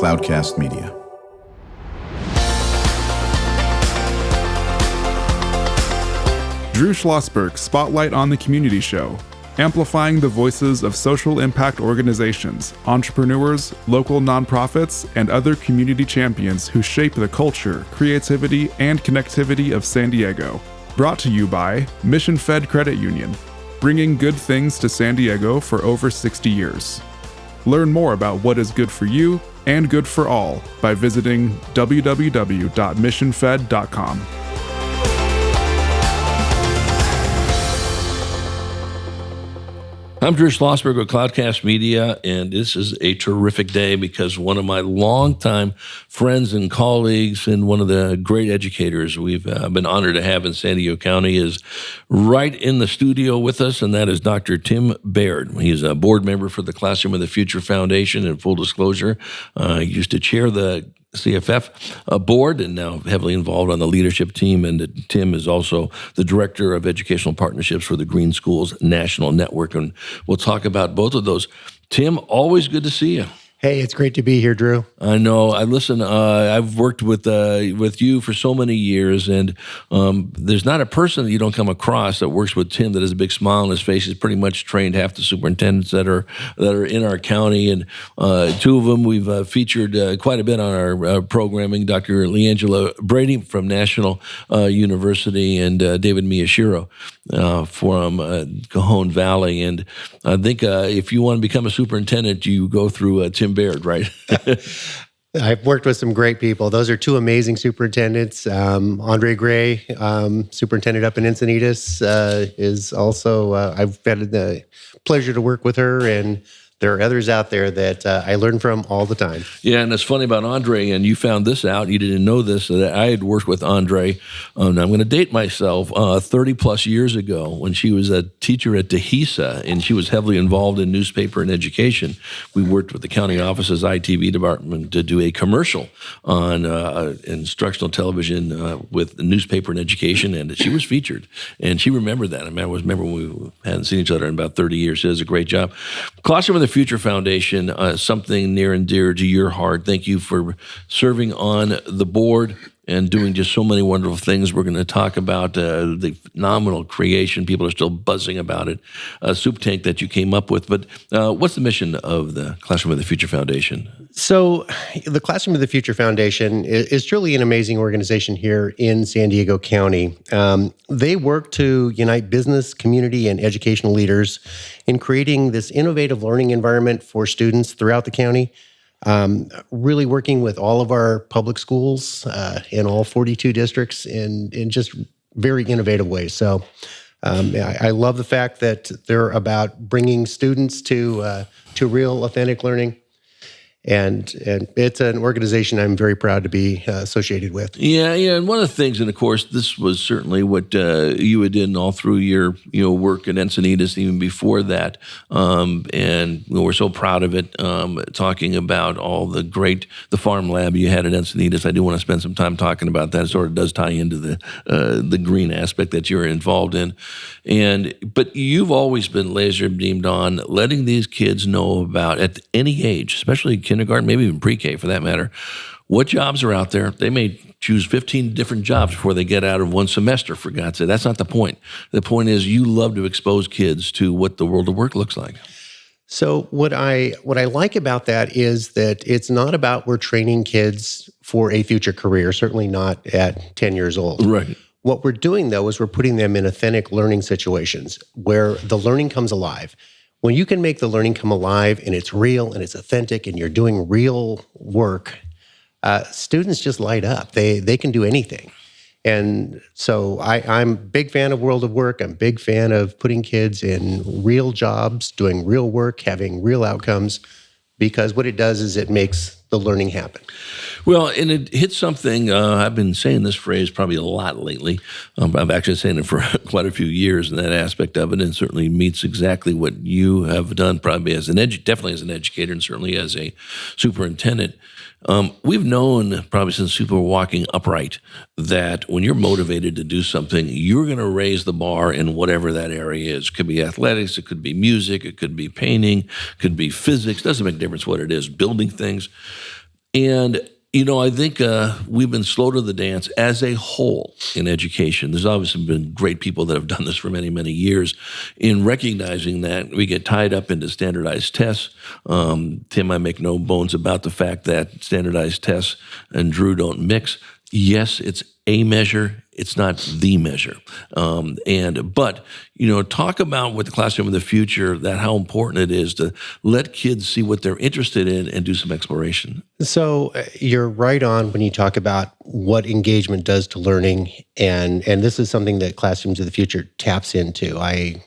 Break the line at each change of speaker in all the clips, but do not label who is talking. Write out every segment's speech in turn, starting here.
Cloudcast Media.
Drew Schlosberg Spotlight on the Community Show, amplifying the voices of social impact organizations, entrepreneurs, local nonprofits, and other community champions who shape the culture, creativity, and connectivity of San Diego. Brought to you by Mission Fed Credit Union, bringing good things to San Diego for over 60 years. Learn more about what is good for you and good for all by visiting www.missionfed.com.
I'm Drew Schlosberg with Cloudcast Media, and this is a terrific day because one of my longtime friends and colleagues and one of the great educators we've been honored to have in San Diego County is right in the studio with us, and that is Dr. Tim Baird. He's a board member for the Classroom of the Future Foundation, and full disclosure, he used to chair the CFF board and now heavily involved on the leadership team. And Tim is also the director of educational partnerships for the Green Schools National Network. And we'll talk about both of those. Tim, always good to see you.
Hey, it's great to be here, Drew.
I know. I've worked with you for so many years, and there's not a person that you don't come across that works with Tim that has a big smile on his face. He's pretty much trained half the superintendents that are in our county, and two of them we've featured quite a bit on our programming. Dr. Leangela Brady from National University, and David Miyashiro from Cajon Valley. And I think if you want to become a superintendent, you go through Tim Baird, right?
I've worked with some great people. Those are two amazing superintendents. Andre Gray, superintendent up in Encinitas, is also, I've had the pleasure to work with her, and there are others out there that I learn from all the time.
Yeah, and it's funny about Andre, and you found this out, you didn't know this, that I had worked with Andre, and I'm going to date myself, 30 plus years ago when she was a teacher at DeHesa, and she was heavily involved in newspaper and education. We worked with the county office's ITV department to do a commercial on instructional television with newspaper and education, and she was featured, and she remembered that. I remember when we hadn't seen each other in about 30 years. She does a great job. Classroom of the Future Foundation, something near and dear to your heart. Thank you for serving on the board and doing just so many wonderful things. We're going to talk about the phenomenal creation. People are still buzzing about it. Supe Tank that you came up with. But what's the mission of the Classroom of the Future Foundation?
So the Classroom of the Future Foundation is truly an amazing organization here in San Diego County. They work to unite business, community, and educational leaders in creating this innovative learning environment for students throughout the county. Really working with all of our public schools in all 42 districts in just very innovative ways. So I love the fact that they're about bringing students to real, authentic learning. And it's an organization I'm very proud to be associated with. Yeah,
and one of the things, and of course, this was certainly what you had done all through your work at Encinitas, even before that, and we're so proud of it. Talking about all the farm lab you had at Encinitas, I do want to spend some time talking about that. It sort of does tie into the green aspect that you're involved in, but you've always been laser beamed on letting these kids know about at any age, especially kindergarten, maybe even pre-K for that matter, what jobs are out there. They may choose 15 different jobs before they get out of one semester, for God's sake. That's not the point. The point is you love to expose kids to what the world of work looks like.
So what I like about that is that it's not about we're training kids for a future career, certainly not at 10 years old.
Right.
What we're doing, though, is we're putting them in authentic learning situations where the learning comes alive. When you can make the learning come alive and it's real and it's authentic and you're doing real work, students just light up. They can do anything. And so I'm a big fan of World of Work. I'm a big fan of putting kids in real jobs, doing real work, having real outcomes, because what it does is it makes the learning happen.
Well, and it hits something, I've been saying this phrase probably a lot lately. I've actually saying it for quite a few years in that aspect of it, and certainly meets exactly what you have done probably as definitely as an educator and certainly as a superintendent. We've known probably since people were walking upright that when you're motivated to do something, you're going to raise the bar in whatever that area is. It could be athletics, it could be music, it could be painting, it could be physics. Doesn't make a difference what it is, building things. And I think we've been slow to the dance as a whole in education. There's obviously been great people that have done this for many, many years in recognizing that we get tied up into standardized tests. Tim, I make no bones about the fact that standardized tests and Drew don't mix. Yes, it's a measure. It's not the measure. But talk about with the classroom of the future, that how important it is to let kids see what they're interested in and do some exploration.
So you're right on when you talk about what engagement does to learning, and this is something that Classrooms of the Future taps into. I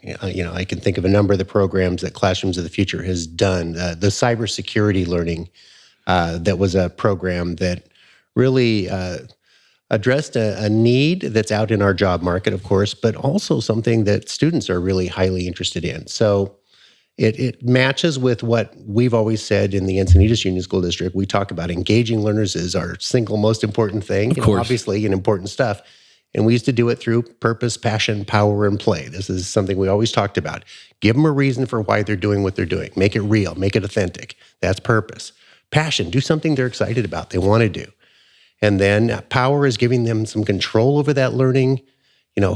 can think of a number of the programs that Classrooms of the Future has done. The cybersecurity learning, that was a program that really addressed a need that's out in our job market, of course, but also something that students are really highly interested in. So it matches with what we've always said in the Encinitas Union School District. We talk about engaging learners is our single most important thing,
of course.
Obviously, and important stuff. And we used to do it through purpose, passion, power, and play. This is something we always talked about. Give them a reason for why they're doing what they're doing. Make it real. Make it authentic. That's purpose. Passion, do something they're excited about, they want to do. And then power is giving them some control over that learning,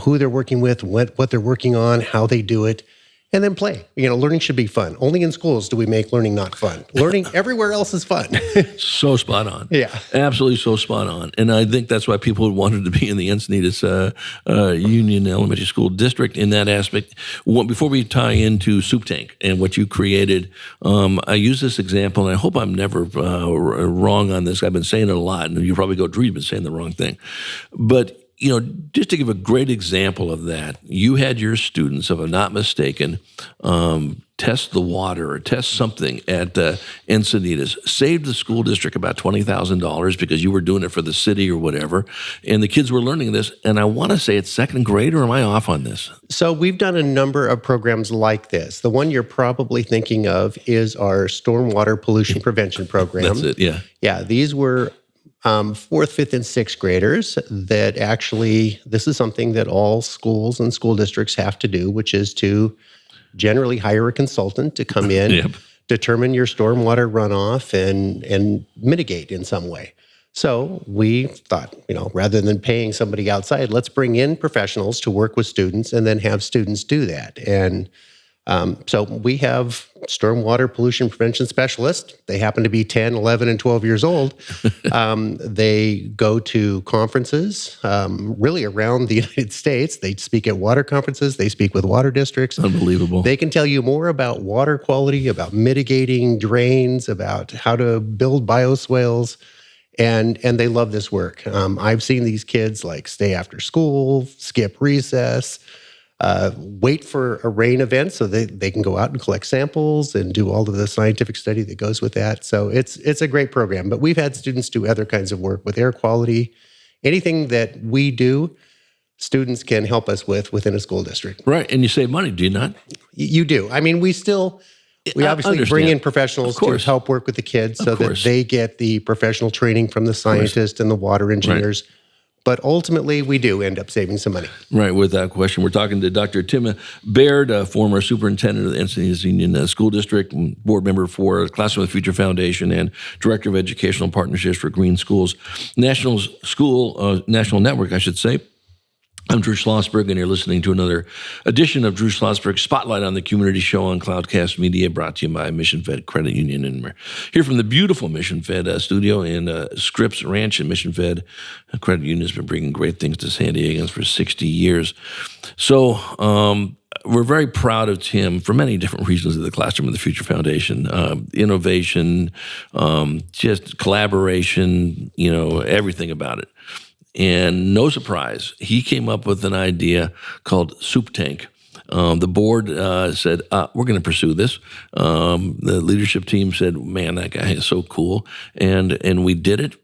who they're working with, what they're working on, how they do it. And then play. Learning should be fun. Only in schools do we make learning not fun. Learning everywhere else is fun.
So spot on.
Yeah.
Absolutely so spot on. And I think that's why people wanted to be in the Encinitas Union Elementary School District in that aspect. Before we tie into Supe Tank and what you created, I use this example, and I hope I'm never wrong on this. I've been saying it a lot, and you probably go, Drew, you've been saying the wrong thing. But just to give a great example of that, you had your students, if I'm not mistaken, test the water or test something at Encinitas, saved the school district about $20,000 because you were doing it for the city or whatever, and the kids were learning this, and I want to say it's second grade, or am I off on this?
So we've done a number of programs like this. The one you're probably thinking of is our stormwater pollution prevention program.
That's it, yeah.
Yeah, these were fourth, fifth, and sixth graders that actually, this is something that all schools and school districts have to do, which is to generally hire a consultant to come in,
Yep.
determine your stormwater runoff, and mitigate in some way. So we thought, rather than paying somebody outside, let's bring in professionals to work with students and then have students do that. And so we have stormwater pollution prevention specialists. They happen to be 10, 11, and 12 years old. They go to conferences really around the United States. They speak at water conferences. They speak with water districts.
Unbelievable.
They can tell you more about water quality, about mitigating drains, about how to build bioswales. And they love this work. I've seen these kids stay after school, skip recess, wait for a rain event so they can go out and collect samples and do all of the scientific study that goes with that. So it's a great program. But we've had students do other kinds of work with air quality. Anything that we do, students can help us within a school district.
Right, and you save money, do you not?
You do. I mean, we obviously bring in professionals to help work with the kids so that they get the professional training from the scientists and the water engineers. Right. But ultimately, we do end up saving some money.
Right, without question. We're talking to Dr. Tim Baird, former superintendent of the Encinitas Union School District, board member for Classroom of the Future Foundation, and director of educational partnerships for Green Schools National Network, I should say. I'm Drew Schlosberg, and you're listening to another edition of Drew Schlosberg Spotlight on the Community Show on Cloudcast Media, brought to you by Mission Fed Credit Union. And we're here from the beautiful Mission Fed studio in Scripps Ranch, and Mission Fed Credit Union has been bringing great things to San Diegans for 60 years. So we're very proud of Tim for many different reasons of the Classroom of the Future Foundation, innovation, just collaboration, everything about it. And no surprise, he came up with an idea called Supe Tank. The board said, we're going to pursue this. The leadership team said, man, that guy is so cool. And we did it.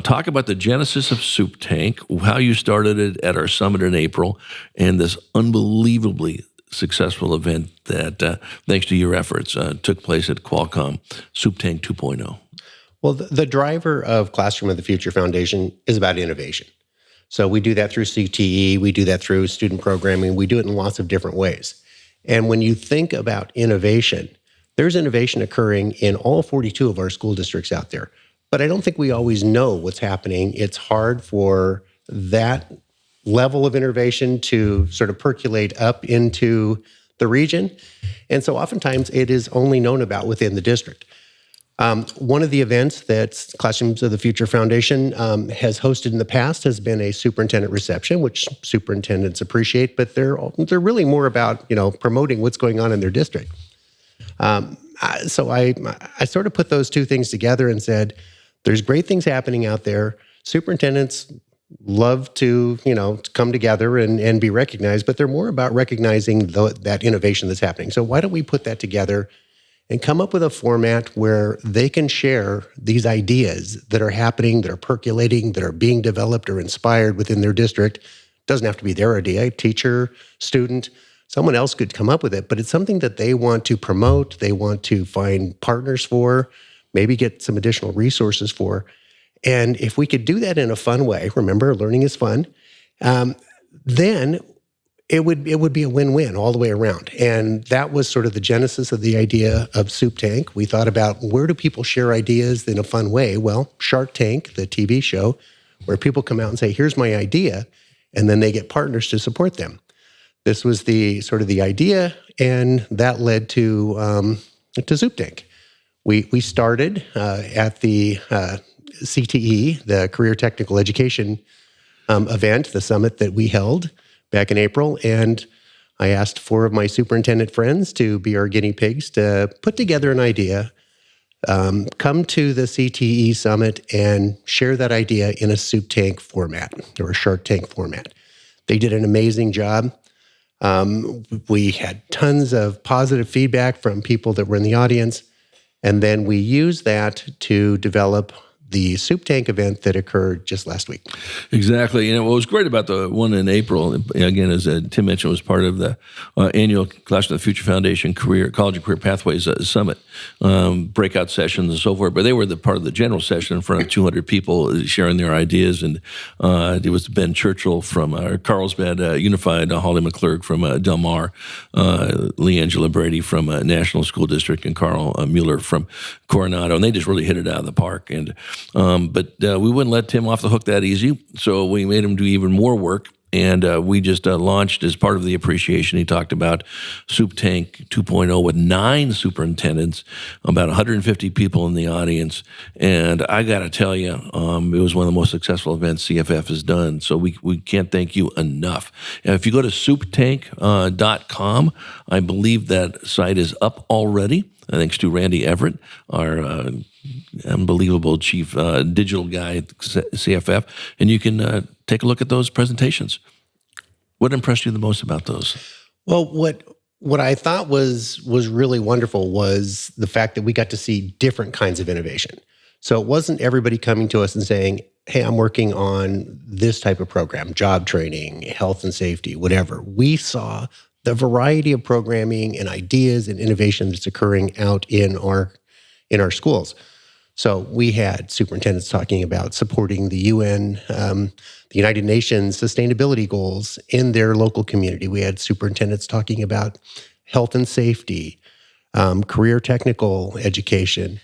Talk about the genesis of Supe Tank, how you started it at our summit in April, and this unbelievably successful event that, thanks to your efforts, took place at Qualcomm, Supe Tank 2.0.
Well, the driver of Classroom of the Future Foundation is about innovation. So we do that through CTE, we do that through student programming, we do it in lots of different ways. And when you think about innovation, there's innovation occurring in all 42 of our school districts out there. but I don't think we always know what's happening. It's hard for that level of innovation to sort of percolate up into the region. And so oftentimes it is only known about within the district. One of the events that Classrooms of the Future Foundation has hosted in the past has been a superintendent reception, which superintendents appreciate, but they're really more about, promoting what's going on in their district. So I sort of put those two things together and said, there's great things happening out there. Superintendents love to, come together and be recognized, but they're more about recognizing that innovation that's happening. So why don't we put that together and come up with a format where they can share these ideas that are happening, that are percolating, that are being developed or inspired within their district. It doesn't have to be their idea, teacher, student, someone else could come up with it, but it's something that they want to promote, they want to find partners for, maybe get some additional resources for. And if we could do that in a fun way, remember, learning is fun, then it would be a win-win all the way around. And that was sort of the genesis of the idea of Supe Tank. We thought about, where do people share ideas in a fun way? Well, Shark Tank, the TV show, where people come out and say, here's my idea, and then they get partners to support them. This was the sort of the idea, and that led to Supe Tank. We started at the CTE, the Career Technical Education event, the summit that we held back in April, and I asked 4 of my superintendent friends to be our guinea pigs to put together an idea, come to the CTE summit and share that idea in a Supe Tank format or a Shark Tank format. They did an amazing job. We had tons of positive feedback from people that were in the audience, and then we used that to develop the Supe Tank event that occurred just last week.
Exactly. And what was great about the one in April, again, as Tim mentioned, was part of the annual Classroom of the Future Foundation College and Career Pathways Summit, breakout sessions and so forth. But they were the part of the general session in front of 200 people sharing their ideas. And it was Ben Churchill from Carlsbad Unified, Holly McClurg from Del Mar, Lee Angela Brady from National School District, and Carl Mueller from Coronado. And they just really hit it out of the park. And But we wouldn't let Tim off the hook that easy, so we made him do even more work. And we just launched, as part of the appreciation, he talked about Supe Tank 2.0 with 9 superintendents, about 150 people in the audience. And I got to tell you, it was one of the most successful events CFF has done. So we can't thank you enough. And if you go to supetank.com, I believe that site is up already. Thanks to Randy Everett, our unbelievable chief digital guy at CFF. And you can take a look at those presentations. What impressed you the most about those?
Well, what I thought was really wonderful was the fact that we got to see different kinds of innovation. So it wasn't everybody coming to us and saying, hey, I'm working on this type of program, job training, health and safety, whatever. We saw the variety of programming and ideas and innovation that's occurring out in our schools. So we had superintendents talking about supporting the UN, the United Nations sustainability goals in their local community. We had superintendents talking about health and safety, career technical education,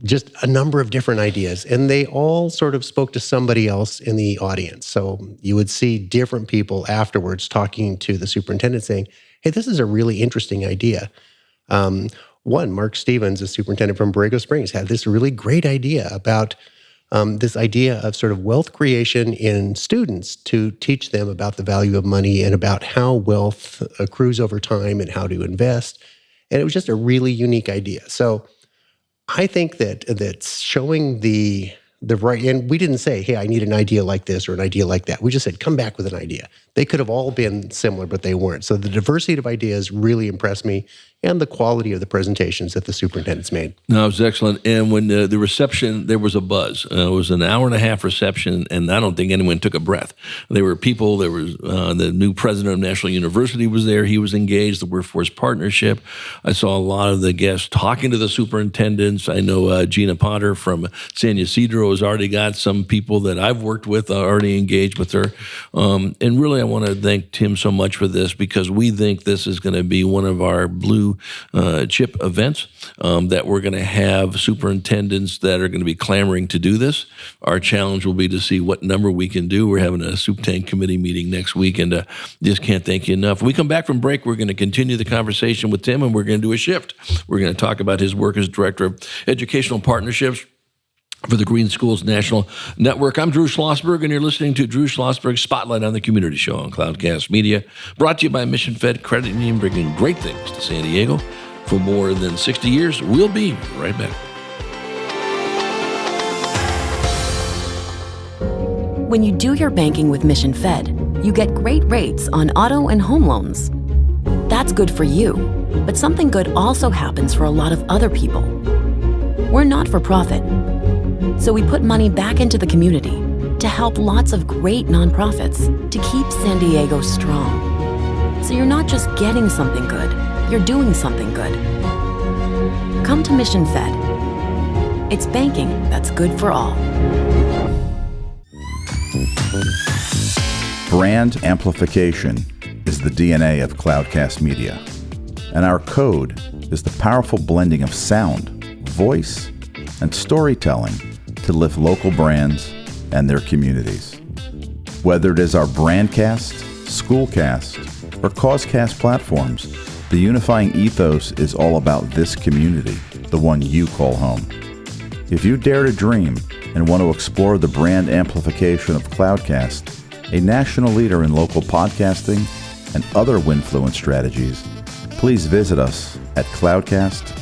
just a number of different ideas. And they all sort of spoke to somebody else in the audience. So you would see different people afterwards talking to the superintendent saying, hey, this is a really interesting idea. Mark Stevens, a superintendent from Borrego Springs, had this really great idea about this idea of sort of wealth creation in students to teach them about the value of money and about how wealth accrues over time and how to invest. And it was just a really unique idea. So I think that showing the right, and we didn't say, hey, I need an idea like this or an idea like that. We just said, come back with an idea. They could have all been similar, but they weren't. So the diversity of ideas really impressed me, and the quality of the presentations that the superintendents made.
No, it was excellent. And when the reception, there was a buzz. It was an hour-and-a-half reception, and I don't think anyone took a breath. There were people, there was the new president of National University was there. He was engaged, the Workforce Partnership. I saw a lot of the guests talking to the superintendents. I know Gina Potter from San Ysidro has already got some people that I've worked with already engaged with her. And really, I want to thank Tim so much for this, because we think this is going to be one of our blue 2 CHIP events, that we're going to have superintendents that are going to be clamoring to do this. Our challenge will be to see what number we can do. We're having a Supe Tank committee meeting next week, and just can't thank you enough. When we come back from break, we're going to continue the conversation with Tim, and we're going to do a shift. We're going to talk about his work as Director of Educational Partnerships for the Green Schools National Network. I'm Drew Schlosberg, and you're listening to Drew Schlosberg's Spotlight on the Community Show on Cloudcast Media, brought to you by Mission Fed Credit Union, bringing great things to San Diego for more than 60 years. We'll be right back.
When you do your banking with Mission Fed, you get great rates on auto and home loans. That's good for you, but something good also happens for a lot of other people. We're not for profit, so we put money back into the community to help lots of great nonprofits to keep San Diego strong. So you're not just getting something good, you're doing something good. Come to Mission Fed. It's banking that's good for all.
Brand amplification is the DNA of Cloudcast Media, and our code is the powerful blending of sound, voice, and storytelling to lift local brands and their communities. Whether it is our Brandcast, Schoolcast, or Causecast platforms, the unifying ethos is all about this community, the one you call home. If you dare to dream and want to explore the brand amplification of Cloudcast, a national leader in local podcasting and other Winfluence strategies, please visit us at cloudcast.us.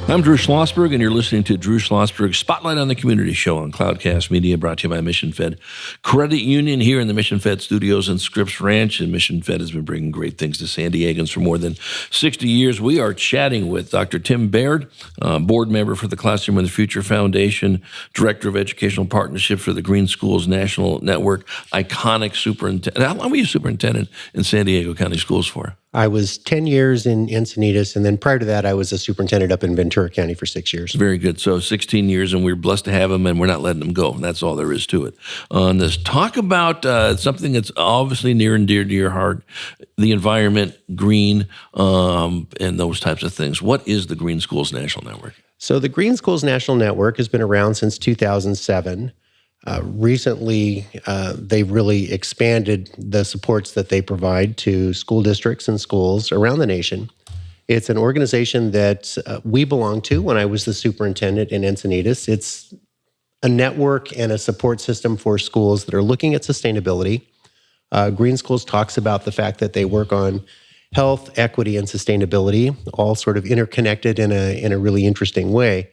I'm Drew Schlosberg, and you're listening to Drew Schlosberg's Spotlight on the Community Show on Cloudcast Media, brought to you by Mission Fed Credit Union here in the Mission Fed studios in Scripps Ranch. And Mission Fed has been bringing great things to San Diegans for more than 60 years. We are chatting with Dr. Tim Baird, board member for the Classroom of the Future Foundation, Director of Educational Partnerships for the Green Schools National Network, iconic superintendent. How long were you superintendent in San Diego County Schools for?
I was 10 years in Encinitas, and then prior to that, I was a superintendent up in Ventura County for 6 years.
Very good. So 16 years, and we're blessed to have him, and we're not letting him go. That's all there is to it. On this, talk about something that's obviously near and dear to your heart, the environment, green, and those types of things. What is the Green Schools National Network?
So the Green Schools National Network has been around since 2007. Recently, they really expanded the supports that they provide to school districts and schools around the nation. It's an organization that we belong to when I was the superintendent in Encinitas. It's a network and a support system for schools that are looking at sustainability. Green Schools talks about the fact that they work on health, equity, and sustainability, all sort of interconnected in a really interesting way.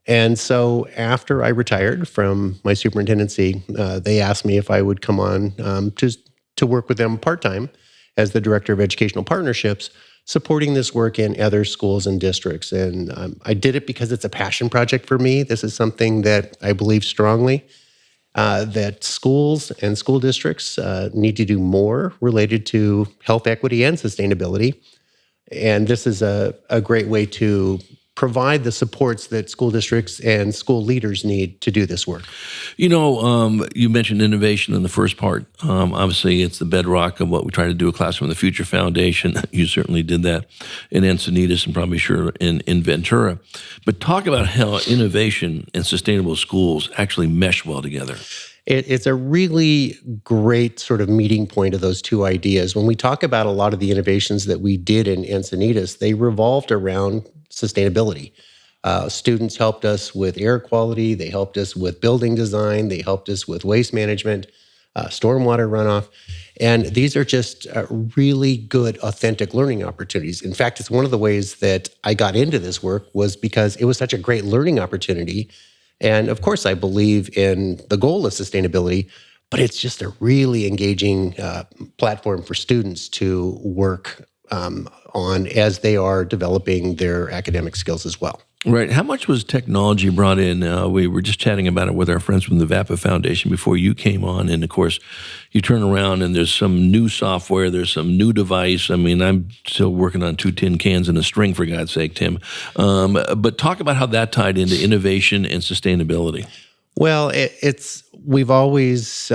And so after I retired from my superintendency, they asked me if I would come on to work with them part-time as the Director of Educational Partnerships, supporting this work in other schools and districts. And I did it because it's a passion project for me. This is something that I believe strongly, that schools and school districts need to do more related to health, equity, and sustainability. And this is a great way to provide the supports that school districts and school leaders need to do this work.
You know, you mentioned innovation in the first part. Obviously, it's the bedrock of what we try to do at Classroom of the Future Foundation. You certainly did that in Encinitas and probably sure in Ventura. But talk about how innovation and sustainable schools actually mesh well together.
It's a really great sort of meeting point of those two ideas. When we talk about a lot of the innovations that we did in Encinitas, they revolved around sustainability. Students helped us with air quality. They helped us with building design. They helped us with waste management, stormwater runoff. And these are just really good, authentic learning opportunities. In fact, it's one of the ways that I got into this work was because it was such a great learning opportunity. And of course, I believe in the goal of sustainability, but it's just a really engaging platform for students to work on as they are developing their academic skills as well.
Right. How much was technology brought in? We were just chatting about it with our friends from the VAPA Foundation before you came on. And of course, you turn around and there's some new software, there's some new device. I mean, I'm still working on 2 tin cans and a string, for God's sake, Tim. But talk about how that tied into innovation and sustainability.
Well, we've always,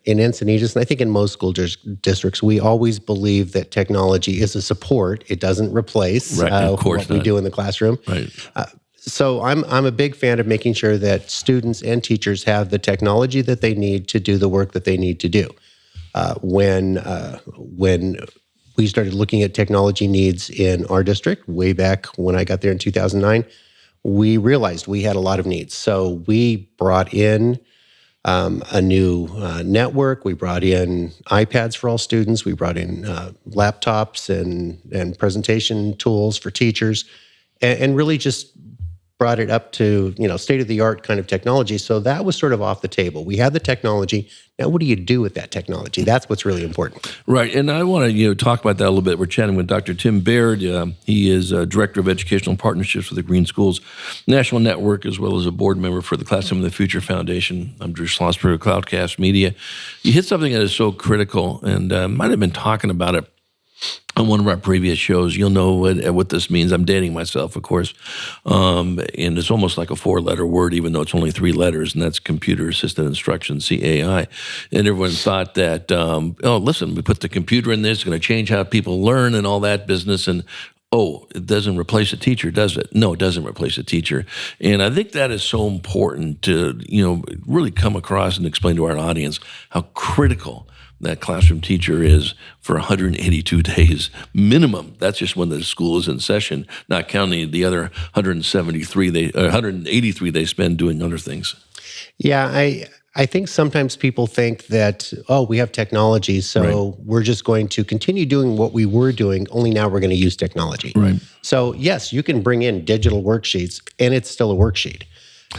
in Encinitas, and I think in most school districts, we always believe that technology is a support. It doesn't replace what we do in the classroom.
Right.
So I'm a big fan of making sure that students and teachers have the technology that they need to do the work that they need to do. When we started looking at technology needs in our district, way back when I got there in 2009, we realized we had a lot of needs. So we brought in a new network. We brought in iPads for all students. We brought in laptops and presentation tools for teachers, and really just brought it up to state-of-the-art kind of technology. So that was sort of off the table. We had the technology. Now, what do you do with that technology? That's what's really important.
Right, and I want to talk about that a little bit. We're chatting with Dr. Tim Baird. He is Director of Educational Partnerships for the Green Schools National Network, as well as a board member for the Classroom of the Future Foundation. I'm Drew Schlosberg of Cloudcast Media. You hit something that is so critical, and might have been talking about it on one of our previous shows. You'll know what this means. I'm dating myself, of course. And it's almost like a 4-letter word, even though it's only 3 letters, and that's Computer Assisted Instruction, CAI. And everyone thought that, listen, we put the computer in there, it's going to change how people learn and all that business. And it doesn't replace a teacher, does it? No, it doesn't replace a teacher. And I think that is so important to, really come across and explain to our audience how critical that classroom teacher is for 182 days minimum. That's just when the school is in session, not counting the other 183 they spend doing other things. Yeah,
I think sometimes people think that, we have technology, so we're just going to continue doing what we were doing, only now we're going to use technology.
Right.
So yes, you can bring in digital worksheets, and it's still a worksheet.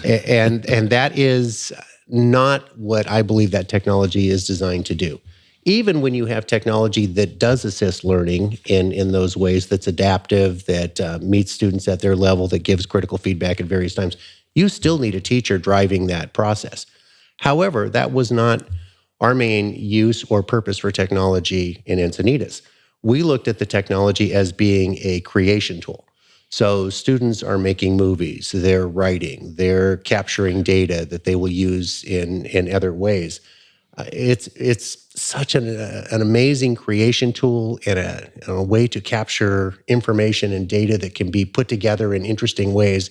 And that is not what I believe that technology is designed to do. Even when you have technology that does assist learning in those ways, that's adaptive, that meets students at their level, that gives critical feedback at various times, you still need a teacher driving that process. However, that was not our main use or purpose for technology in Encinitas. We looked at the technology as being a creation tool. So students are making movies, they're writing, they're capturing data that they will use in other ways. It's such an amazing creation tool and a way to capture information and data that can be put together in interesting ways.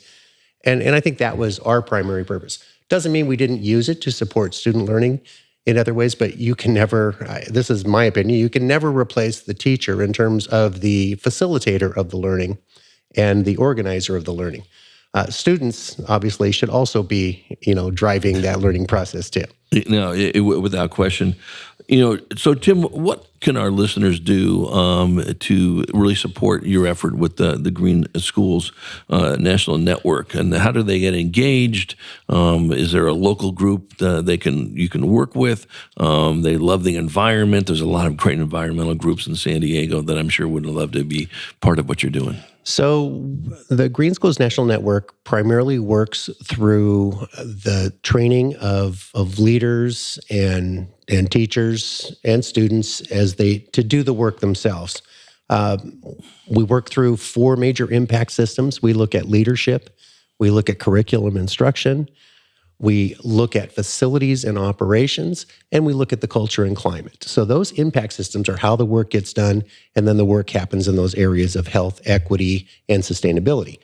And I think that was our primary purpose. Doesn't mean we didn't use it to support student learning in other ways, but you can never, this is my opinion, you can never replace the teacher in terms of the facilitator of the learning and the organizer of the learning. Students obviously should also be, driving that learning process too.
No, without question. So Tim, what can our listeners do to really support your effort with the Green Schools National Network, and how do they get engaged? Is there a local group that you can work with? They love the environment. There's a lot of great environmental groups in San Diego that I'm sure would love to be part of what you're doing.
So the Green Schools National Network primarily works through the training of leaders and teachers and students to do the work themselves. We work through 4 major impact systems. We look at leadership, we look at curriculum instruction, we look at facilities and operations, and we look at the culture and climate. So those impact systems are how the work gets done, and then the work happens in those areas of health, equity, and sustainability.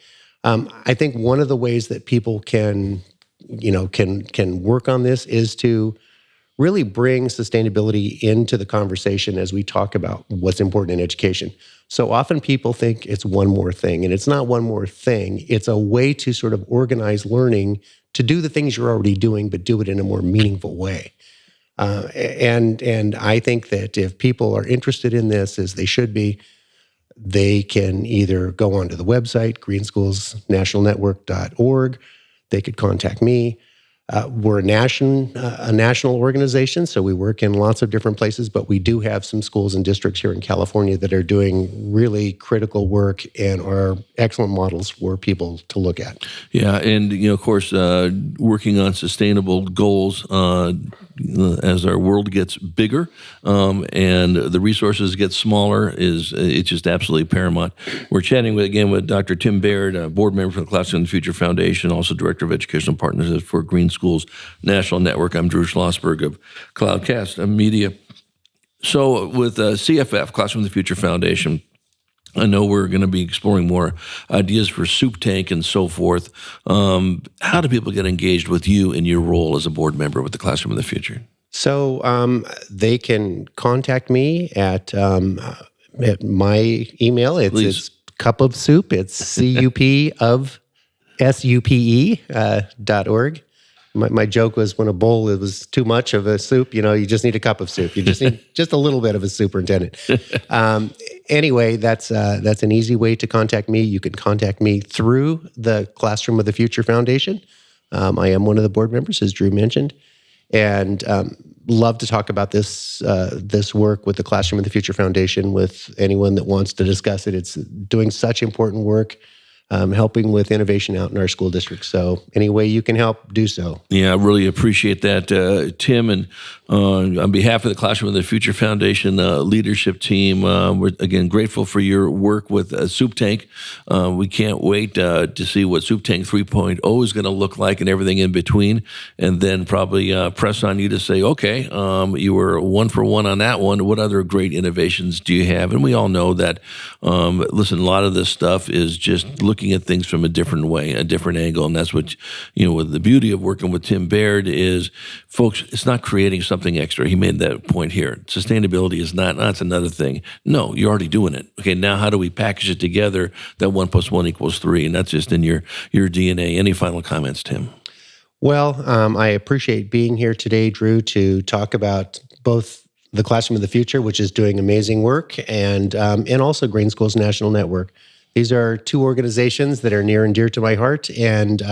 I think one of the ways that people can work on this is to really bring sustainability into the conversation as we talk about what's important in education. So often people think it's one more thing, and it's not one more thing. It's a way to sort of organize learning to do the things you're already doing, but do it in a more meaningful way. And I think that if people are interested in this, as they should be, they can either go onto the website, greenschoolsnationalnetwork.org. They could contact me. We're a national organization, so we work in lots of different places, but we do have some schools and districts here in California that are doing really critical work and are excellent models for people to look at.
Yeah, and of course, working on sustainable goals as our world gets bigger and the resources get smaller it's just absolutely paramount. We're chatting with Dr. Tim Baird, a board member for the Classroom of the Future Foundation, also Director of Educational Partnerships for Green Schools National Network. I'm Drew Schlosberg of Cloudcast Media. So with CFF, Classroom of the Future Foundation, I know we're going to be exploring more ideas for Supe Tank and so forth. How do people get engaged with you in your role as a board member with the Classroom of the Future?
So they can contact me at my email. It's Cup of Soup. It's CUP of SUPE.org. My joke was when a bowl was too much of a soup, you just need a cup of soup. You just need just a little bit of a superintendent. Anyway, that's an easy way to contact me. You can contact me through the Classroom of the Future Foundation. I am one of the board members, as Drew mentioned, and love to talk about this work with the Classroom of the Future Foundation with anyone that wants to discuss it. It's doing such important work. Helping with innovation out in our school districts. So any way you can help, do so. Yeah,
I really appreciate that, Tim. And on behalf of the Classroom of the Future Foundation leadership team, we're, again, grateful for your work with Supe Tank. We can't wait to see what Supe Tank 3.0 is going to look like and everything in between. And then probably press on you to say, okay, you were 1 for 1 on that one. What other great innovations do you have? And we all know that, listen, a lot of this stuff is just looking at things from a different way, a different angle. And that's what, with the beauty of working with Tim Baird is, folks, it's not creating something extra. He made that point here. Sustainability is not, that's another thing. No, you're already doing it. Okay, now how do we package it together that 1 + 1 = 3? And that's just in your DNA. Any final comments, Tim?
Well, I appreciate being here today, Drew, to talk about both the Classroom of the Future, which is doing amazing work, and also Green Schools National Network. These are two organizations that are near and dear to my heart, and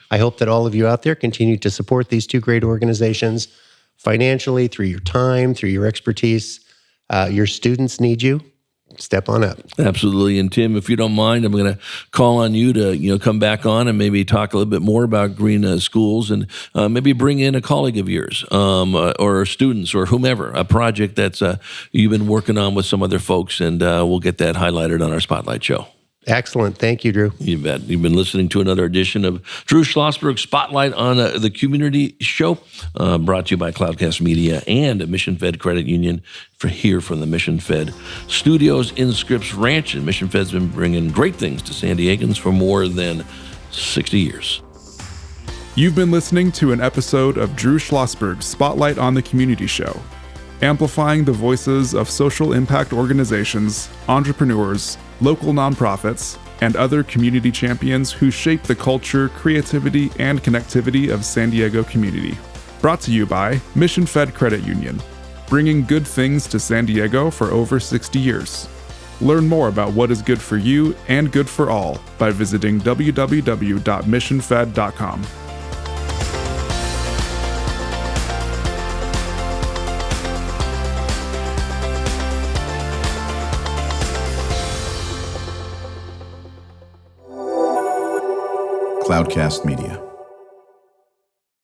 I hope that all of you out there continue to support these two great organizations financially, through your time, through your expertise. Your students need you. Step on up.
Absolutely. And Tim, if you don't mind, I'm going to call on you to come back on and maybe talk a little bit more about green schools, and maybe bring in a colleague of yours or students or whomever, a project that's you've been working on with some other folks, and we'll get that highlighted on our Spotlight show.
Excellent. Thank you, Drew.
You bet. You've been listening to another edition of Drew Schlosberg Spotlight on the Community Show, brought to you by Cloudcast Media and Mission Fed Credit Union here from the Mission Fed studios in Scripps Ranch. And Mission Fed's been bringing great things to San Diegans for more than 60 years.
You've been listening to an episode of Drew Schlosberg's Spotlight on the Community Show, amplifying the voices of social impact organizations, entrepreneurs, local nonprofits, and other community champions who shape the culture, creativity, and connectivity of San Diego community. Brought to you by Mission Fed Credit Union, bringing good things to San Diego for over 60 years. Learn more about what is good for you and good for all by visiting www.missionfed.com.
Cloudcast Media.